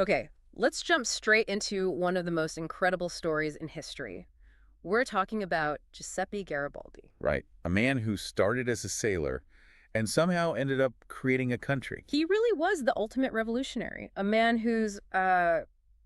Okay, let's jump straight into one of the most incredible stories in history. We're talking about Giuseppe Garibaldi. Right. A man who started as a sailor and somehow ended up creating a country. He really was the ultimate revolutionary, a man whose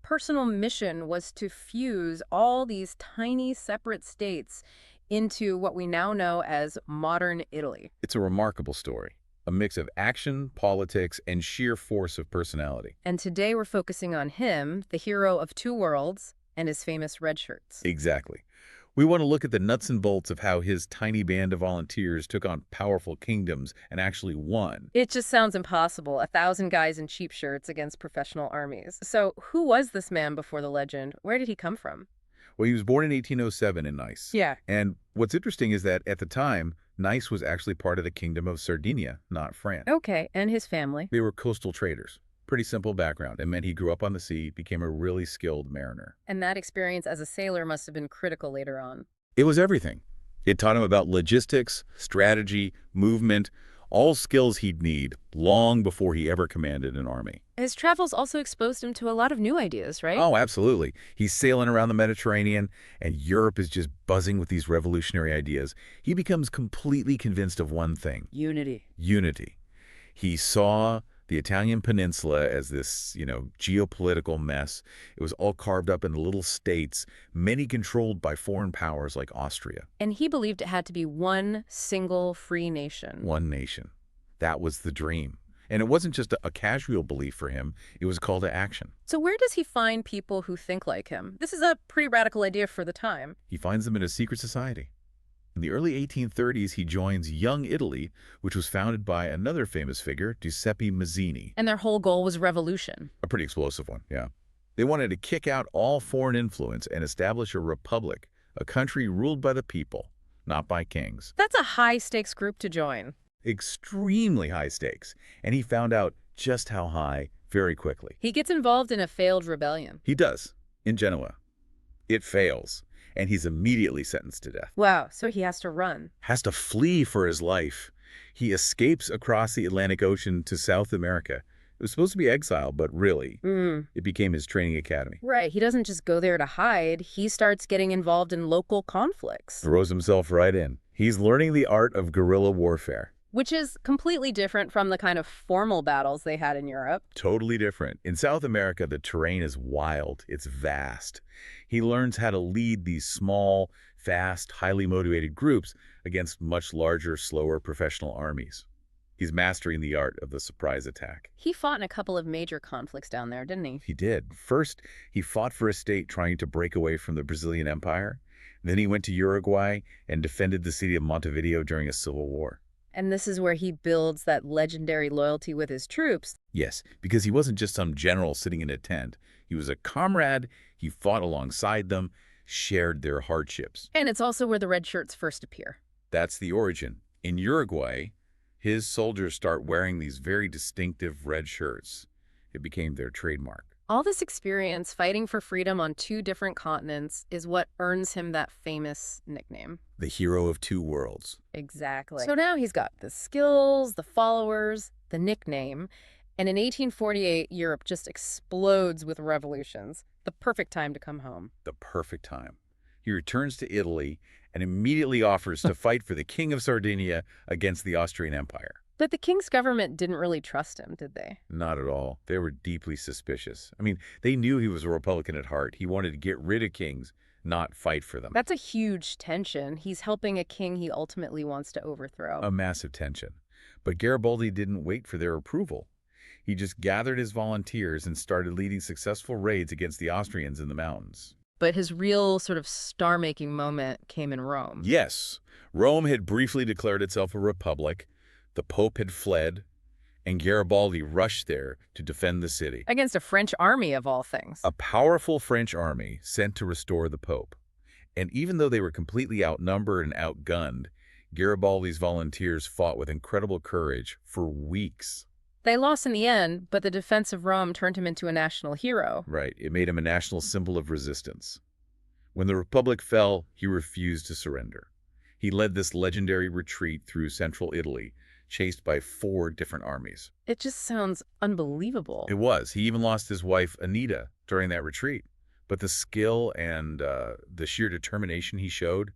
personal mission was to fuse all these tiny separate states into what we now know as modern Italy. It's a remarkable story, a mix of action, politics, and sheer force of personality. And today we're focusing on him, the hero of two worlds, and his famous Redshirts. Exactly. We want to look at the nuts and bolts of how his tiny band of volunteers took on powerful kingdoms and actually won. It just sounds impossible, 1,000 guys in cheap shirts against professional armies. So who was this man before the legend? Where did he come from? Well, he was born in 1807 in Nice. Yeah. And what's interesting is that at the time, Nice was actually part of the Kingdom of Sardinia, not France. Okay, and his family? They were coastal traders. Pretty simple background. It meant he grew up on the sea, became a really skilled mariner. And that experience as a sailor must have been critical later on. It was everything. It taught him about logistics, strategy, movement, all skills he'd need long before he ever commanded an army. His travels also exposed him to a lot of new ideas, right? Oh, absolutely. He's sailing around the Mediterranean, and Europe is just buzzing with these revolutionary ideas. He becomes completely convinced of one thing. Unity. Unity. He saw the Italian peninsula as this, geopolitical mess. It was all carved up into little states, many controlled by foreign powers like Austria. And he believed it had to be one single free nation. One nation. That was the dream. And it wasn't just a casual belief for him. It was a call to action. So where does he find people who think like him? This is a pretty radical idea for the time. He finds them in a secret society. In the early 1830s, he joins Young Italy, which was founded by another famous figure, Giuseppe Mazzini. And their whole goal was revolution. A pretty explosive one, yeah. They wanted to kick out all foreign influence and establish a republic, a country ruled by the people, not by kings. That's a high-stakes group to join. Extremely high stakes, and he found out just how high very quickly. He gets involved in a failed rebellion. He does, in Genoa. It fails, and he's immediately sentenced to death. Wow, so he has to run. Has to flee for his life. He escapes across the Atlantic Ocean to South America. It was supposed to be exile, but really, it became his training academy. Right, he doesn't just go there to hide. He starts getting involved in local conflicts. Throws himself right in. He's learning the art of guerrilla warfare. Which is completely different from the kind of formal battles they had in Europe. Totally different. In South America, the terrain is wild. It's vast. He learns how to lead these small, fast, highly motivated groups against much larger, slower professional armies. He's mastering the art of the surprise attack. He fought in a couple of major conflicts down there, didn't he? He did. First, he fought for a state trying to break away from the Brazilian Empire. Then he went to Uruguay and defended the city of Montevideo during a civil war. And this is where he builds that legendary loyalty with his troops. Yes, because he wasn't just some general sitting in a tent. He was a comrade. He fought alongside them, shared their hardships. And it's also where the Redshirts first appear. That's the origin. In Uruguay, his soldiers start wearing these very distinctive red shirts. It became their trademark. All this experience fighting for freedom on two different continents is what earns him that famous nickname. The hero of two worlds. Exactly. So now he's got the skills, the followers, the nickname, and in 1848, Europe just explodes with revolutions. The perfect time to come home. The perfect time. He returns to Italy and immediately offers to fight for the King of Sardinia against the Austrian Empire. But the king's government didn't really trust him, did they? Not at all. They were deeply suspicious. I mean, they knew he was a Republican at heart. He wanted to get rid of kings, not fight for them. That's a huge tension. He's helping a king he ultimately wants to overthrow. A massive tension. But Garibaldi didn't wait for their approval. He just gathered his volunteers and started leading successful raids against the Austrians in the mountains. But his real sort of star-making moment came in Rome. Yes. Rome had briefly declared itself a republic. The Pope had fled, and Garibaldi rushed there to defend the city. Against a French army, of all things. A powerful French army sent to restore the Pope. And even though they were completely outnumbered and outgunned, Garibaldi's volunteers fought with incredible courage for weeks. They lost in the end, but the defense of Rome turned him into a national hero. Right. It made him a national symbol of resistance. When the Republic fell, he refused to surrender. He led this legendary retreat through central Italy, chased by 4 different armies. It just sounds unbelievable. It was. He even lost his wife, Anita, during that retreat. But the skill and the sheer determination he showed,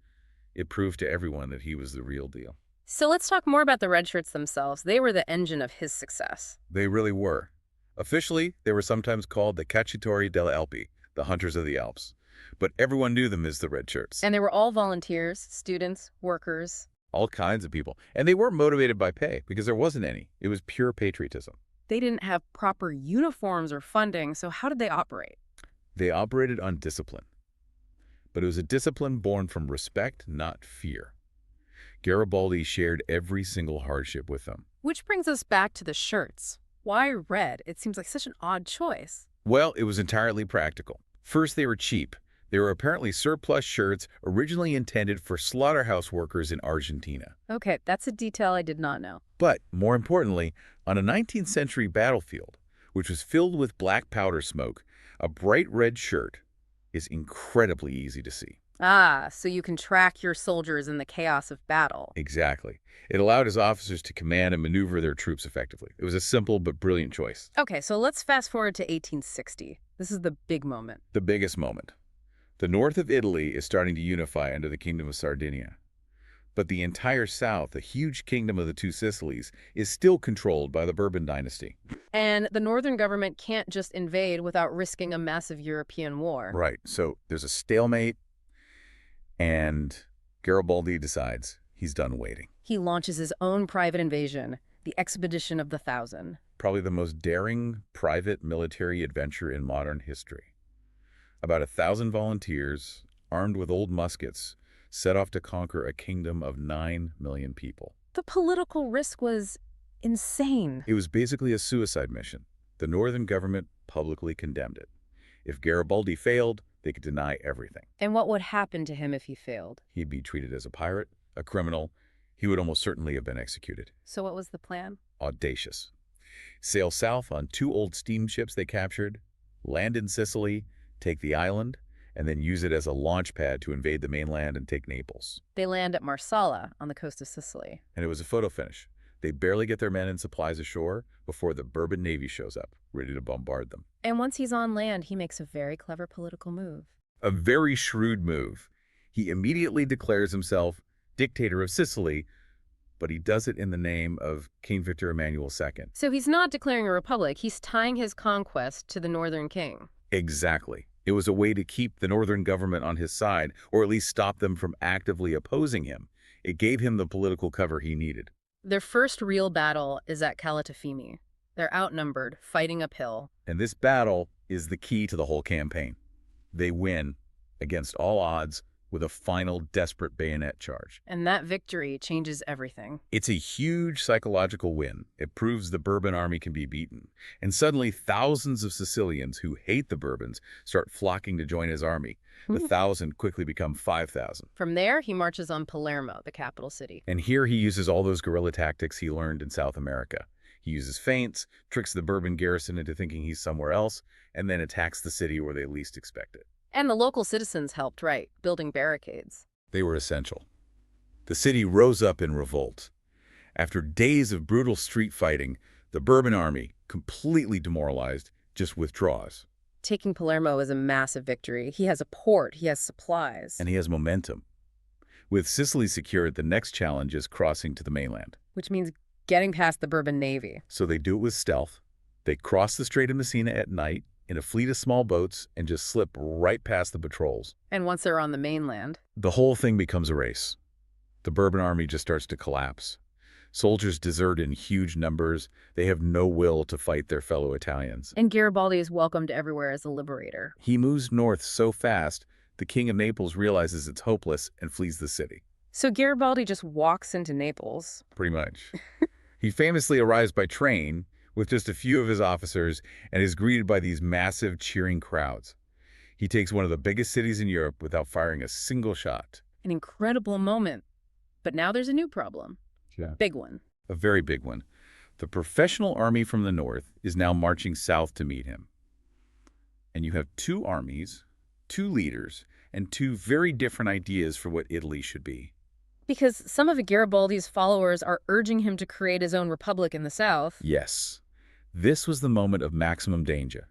it proved to everyone that he was the real deal. So let's talk more about the Redshirts themselves. They were the engine of his success. They really were. Officially, they were sometimes called the Cacciatori delle Alpi, the Hunters of the Alps. But everyone knew them as the Redshirts. And they were all volunteers, students, workers. All kinds of people. And they weren't motivated by pay, because there wasn't any. It was pure patriotism. They didn't have proper uniforms or funding, so how did they operate? They operated on discipline. But it was a discipline born from respect, not fear. Garibaldi shared every single hardship with them. Which brings us back to the shirts. Why red? It seems like such an odd choice. Well, it was entirely practical. First, they were cheap. They were apparently surplus shirts originally intended for slaughterhouse workers in Argentina. Okay, that's a detail I did not know. But, more importantly, on a 19th century battlefield, which was filled with black powder smoke, a bright red shirt is incredibly easy to see. Ah, so you can track your soldiers in the chaos of battle. Exactly. It allowed his officers to command and maneuver their troops effectively. It was a simple but brilliant choice. Okay, so let's fast forward to 1860. This is the big moment. The biggest moment. The north of Italy is starting to unify under the Kingdom of Sardinia. But the entire south, the huge kingdom of the two Sicilies, is still controlled by the Bourbon dynasty. And the northern government can't just invade without risking a massive European war. Right. So there's a stalemate, and Garibaldi decides he's done waiting. He launches his own private invasion, the Expedition of the Thousand. Probably the most daring private military adventure in modern history. About 1,000 volunteers, armed with old muskets, set off to conquer a kingdom of 9 million people. The political risk was insane. It was basically a suicide mission. The northern government publicly condemned it. If Garibaldi failed, they could deny everything. And what would happen to him if he failed? He'd be treated as a pirate, a criminal. He would almost certainly have been executed. So what was the plan? Audacious. Sail south on 2 old steamships they captured, land in Sicily, take the island, and then use it as a launch pad to invade the mainland and take Naples. They land at Marsala on the coast of Sicily. And it was a photo finish. They barely get their men and supplies ashore before the Bourbon Navy shows up, ready to bombard them. And once he's on land, he makes a very clever political move. A very shrewd move. He immediately declares himself dictator of Sicily, but he does it in the name of King Victor Emmanuel II. So he's not declaring a republic, he's tying his conquest to the northern king. Exactly. It was a way to keep the northern government on his side, or at least stop them from actively opposing him. It gave him the political cover he needed. Their first real battle is at Calatafimi. They're outnumbered, fighting uphill. And this battle is the key to the whole campaign. They win, against all odds, with a final desperate bayonet charge. And that victory changes everything. It's a huge psychological win. It proves the Bourbon army can be beaten. And suddenly thousands of Sicilians who hate the Bourbons start flocking to join his army. The 1,000 quickly become 5,000. From there, he marches on Palermo, the capital city. And here he uses all those guerrilla tactics he learned in South America. He uses feints, tricks the Bourbon garrison into thinking he's somewhere else, and then attacks the city where they least expect it. And the local citizens helped, right, building barricades. They were essential. The city rose up in revolt. After days of brutal street fighting, the Bourbon army, completely demoralized, just withdraws. Taking Palermo is a massive victory. He has a port, he has supplies. And he has momentum. With Sicily secured, the next challenge is crossing to the mainland. Which means getting past the Bourbon Navy. So they do it with stealth. They cross the Strait of Messina at night in a fleet of small boats and just slip right past the patrols. And once they're on the mainland, the whole thing becomes a race. The Bourbon army just starts to collapse. Soldiers desert in huge numbers. They have no will to fight their fellow Italians. And Garibaldi is welcomed everywhere as a liberator. He moves north so fast, the King of Naples realizes it's hopeless and flees the city. So Garibaldi just walks into Naples. Pretty much. He famously arrives by train with just a few of his officers and is greeted by these massive cheering crowds. He takes one of the biggest cities in Europe without firing a single shot. An incredible moment. But now there's a new problem. Yeah. Big one. A very big one. The professional army from the north is now marching south to meet him. And you have 2 armies, 2 leaders, and 2 very different ideas for what Italy should be. Because some of Garibaldi's followers are urging him to create his own republic in the south. Yes, this was the moment of maximum danger,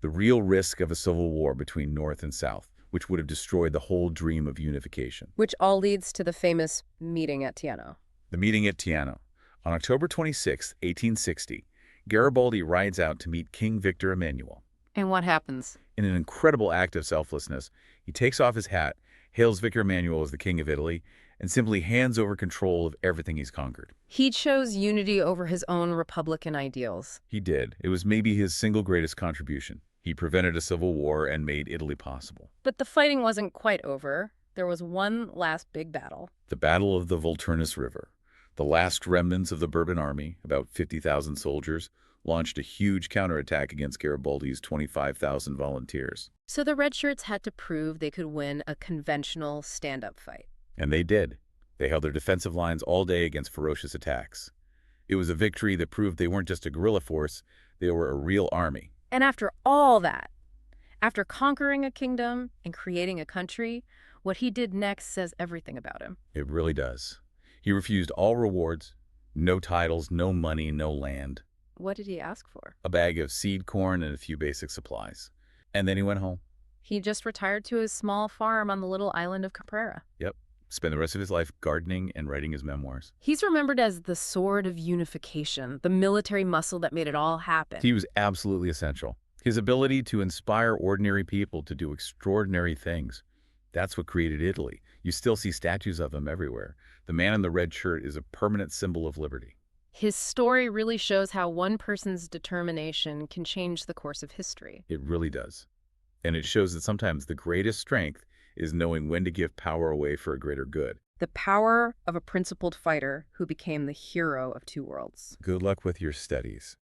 the real risk of a civil war between North and South, which would have destroyed the whole dream of unification. Which all leads to the famous meeting at Tiano. The meeting at Tiano. On October 26, 1860, Garibaldi rides out to meet King Victor Emmanuel. And what happens? In an incredible act of selflessness, he takes off his hat, hails Victor Emmanuel as the King of Italy, and simply hands over control of everything he's conquered. He chose unity over his own republican ideals. He did. It was maybe his single greatest contribution. He prevented a civil war and made Italy possible. But the fighting wasn't quite over. There was one last big battle. The Battle of the Volturnus River. The last remnants of the Bourbon army, about 50,000 soldiers, launched a huge counterattack against Garibaldi's 25,000 volunteers. So the Redshirts had to prove they could win a conventional stand-up fight. And they did. They held their defensive lines all day against ferocious attacks. It was a victory that proved they weren't just a guerrilla force, they were a real army. And after all that, after conquering a kingdom and creating a country, what he did next says everything about him. It really does. He refused all rewards, no titles, no money, no land. What did he ask for? A bag of seed corn and a few basic supplies. And then he went home. He just retired to his small farm on the little island of Caprera. Yep. Spent the rest of his life gardening and writing his memoirs. He's remembered as the sword of unification, the military muscle that made it all happen. He was absolutely essential. His ability to inspire ordinary people to do extraordinary things. That's what created Italy. You still see statues of him everywhere. The man in the red shirt is a permanent symbol of liberty. His story really shows how one person's determination can change the course of history. It really does. And it shows that sometimes the greatest strength is knowing when to give power away for a greater good. The power of a principled fighter who became the hero of two worlds. Good luck with your studies.